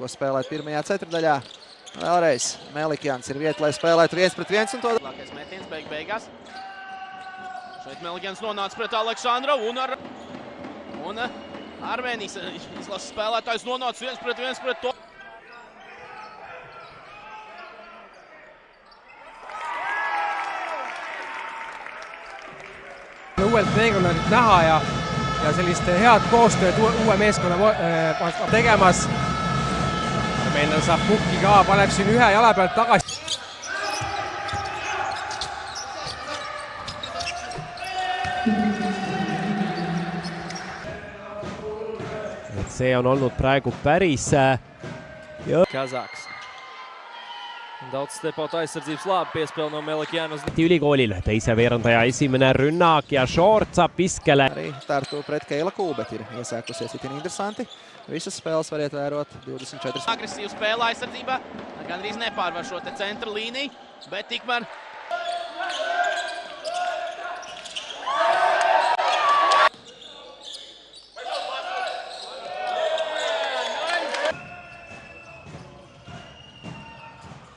ko spēlēt pirmajā ceturdaļā. Vēlreiz Melikjans ir vieta, lai spēlētu 1-1 un to... Lākais metiens beigās. Šeit Melikjans nonāca pret Aleksandru un Armēnijas izlases spēlētājs nonāca 1-1 pret to. Uuelt meeskonnad näha ja sellist head koostööd uue meeskonna tegemas. Armeenlane saab pukki ka, paneb siin ühe jala pealt tagasi. See on olnud praegu päris... Kazaks. Daudz stepot aizsardzības labi piespēl no Melikjanas. Ülikoolil teise veerandaja esimene rünnak ja Short saab viskele. Arī Tartu pret Keila Kūbet ir iesākusies itin interesanti. Visas spēles variet vērot 24. Agresīvu spēle aizsardzībā, gandrīz nepārvar šo te centra līniju, bet tikmēr...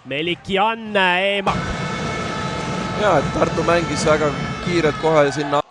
Melikjan eema. Ja, Tartu mängis väga kiired kohe sinna.